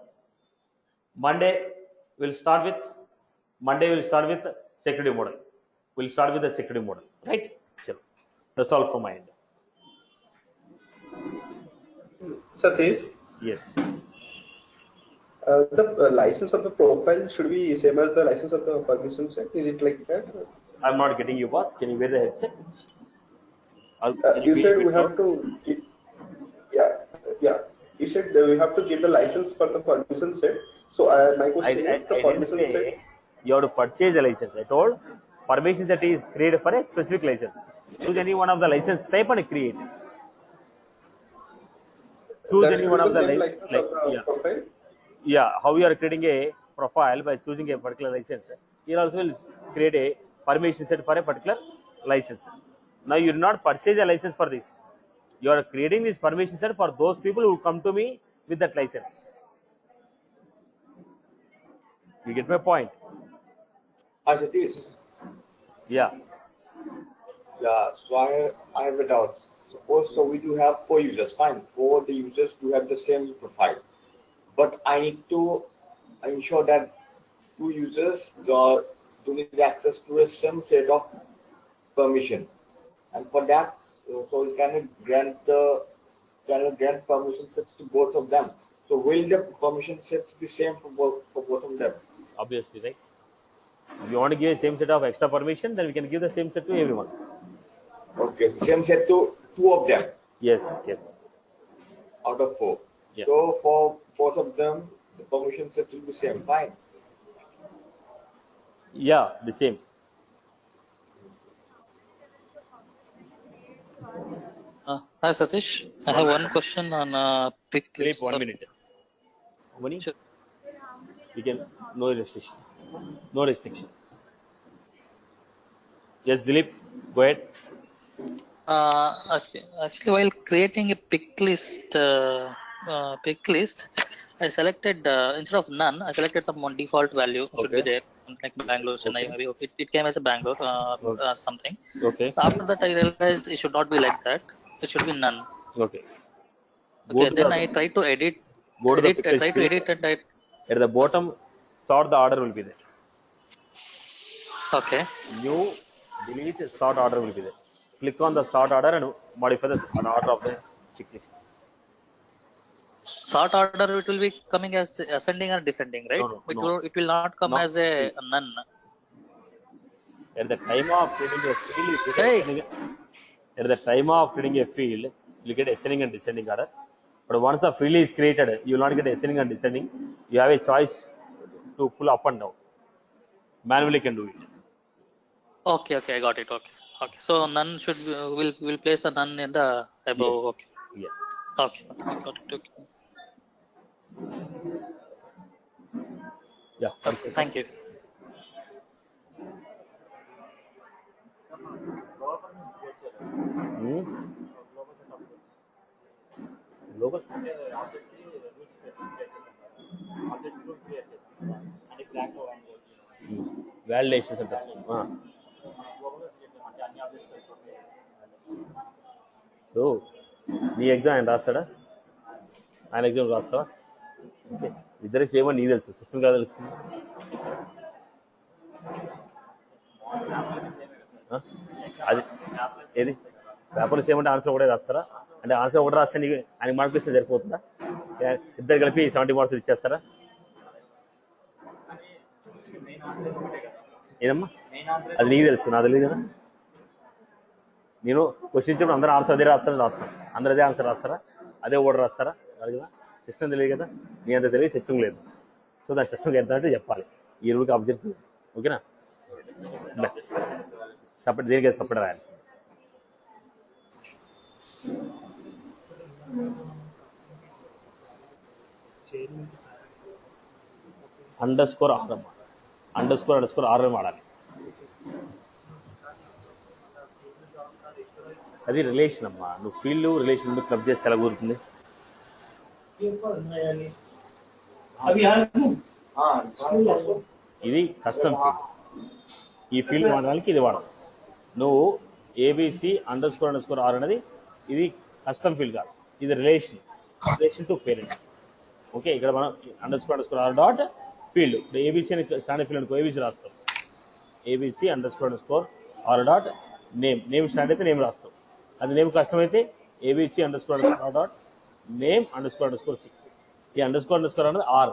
Monday, we'll start with security model. We'll start with the security model, right? Chalo. That's all from my end. Satish, Yes. the license of the profile should be same as the license of the permission set. Is it like that? I'm not getting you, boss. Can you wear the headset? You said we have to. Yeah. You said we have to give the license for the permission set. So my question is the permission set. You have to purchase a license. I told permission set is created for a specific license. Choose any one of the license type and create. Choose That any should one be of the the same license of the profile. Yeah, how you are creating a profile by choosing a particular license. Here also will create a permission set for a particular license. Now you do not purchase a license for this. You are creating this permission set for those people who come to me with that license. You get my point? As it is. Yeah. Yeah, so I have a doubt. Suppose so we do have 4 users, fine. 4 the users do have the same profile. But I need to ensure that 2 users do need access to a same set of permission. And for that, so we can grant permission sets to both of them. So will the permission sets be same for both of them? Obviously, right? If you want to give a same set of extra permission, then we can give the same set to everyone. Okay, so same set to 2 of them. Yes. Out of 4. Yeah. So for both of them, the permission set will be same. Fine. Yeah, the same. Hi Satish, I have one question on pick Philip, list. 1 minute. How many? Sure. We can, no restriction. No restriction. Yes, Dilip, go ahead. Actually, while creating a pick list, I selected instead of none, I selected some one default value should be Okay. there, like Bangalore, Chennai. Okay. It came as a Bangalore Okay. something. Okay. So after that, I realized it should not be like that. It should be none. Okay. Okay. Then I tried to edit. Go to the I pick list tried to field. edit and At the bottom, sort the order will be there. okay. New, delete, sort order will be there. Click on the sort order and modify the order of the pick list. Sort order, it will be coming as ascending or descending, right? No. It will not come No, as a none. At the time of creating a field, you get Hey. at the time of creating a field, you get ascending and descending order. But once the field is created, you will not get ascending and descending. You have a choice to pull up and down. Manually can do it. Okay, I got it. Okay. So none should will place the none in the above. Yes. Okay. Yeah. Okay. Got it. Okay. Yeah. Okay. Thank you. Global. Validation center. So, నీ exam ఆయన రాస్తాడా? ఆయన exam రాస్తావా? Okay, ఇద్దరే same అని నీ తెలుసు, system కాదు తెలుస్తుంది. అది ఏది పేపర్లు సేమ్ అంటే ఆన్సర్ ఒకటే రాస్తారా? అంటే ఆన్సర్ ఒకటి రాస్తే నీకు ఆయనకి మార్కులు ఇస్తే సరిపోతుందా? ఇద్దరు కలిపి 70 మార్క్స్ ఇచ్చేస్తారా? ఏదమ్మా? అది నీకు తెలుసు, నాకు తెలియదు కదా. నేను క్వశ్చన్ ఇచ్చినప్పుడు అందరూ ఆన్సర్ అదే రాస్తాను. అందరూ అదే ఆన్సర్ రాస్తారా, అదే ఓర్డర్ రాస్తారా? అది కదా సిస్టమ్ తెలియదు కదా, నీ అంత తెలియదు, సిస్టమ్ లేదు. సో దాని సిస్టమ్కి ఎంత అంటే చెప్పాలి. ఈ రూల్కి ఆబ్జెక్ట్. ఓకేనా? సపరేట్ దేనికి సపరేట్ రాయాల్సింది. అండర్ స్కోర్ ఆర్ వాడాలి. అది రిలేషన్ అమ్మా. నువ్వు ఫీల్డ్ రిలేషన్ క్లబ్ చేస్తే ఎలా కుదురుతుంది? ఇది కస్టమ్ ఫీల్డ్. ఈ ఫీల్డ్ వాడడానికి ఇది వాడతాం. నువ్వు ఏబిసి __ఆర్ అనేది ఇది కస్టమ్ ఫీల్డ్ కాదు, ఇది రిలేషన్ టు పేరెంట్. ఓకే, ఇక్కడ మనం __ఆర్ డాట్ ఫీల్డ్. ఇప్పుడు ఏబిసి అని స్టాండర్డ్ ఫీల్డ్ అనుకో, ఏబిసి రాస్తాం. ABC __R dot name standard అయితే నేమ్ రాస్తాం. అది నేమ్ కస్టమ్ అయితే ఏబిసి __ఆర్ డాట్ నేమ్ __6. ఈ __ఆర్ అనేది R.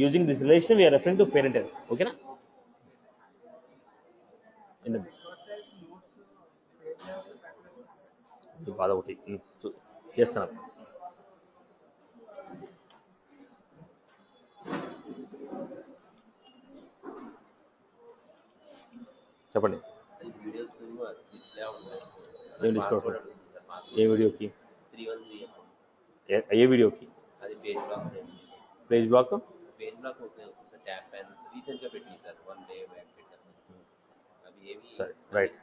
Using this relation we're referring to parent అని. ఓకేనా? బాధ ఒకటి చేస్తాను. చెప్పండి. ఏం డిస్కౌంట్? ఏ వీడియోకి? ఏ వీడియోకి? పేజ్ బ్లాక్ సరే, రైట్.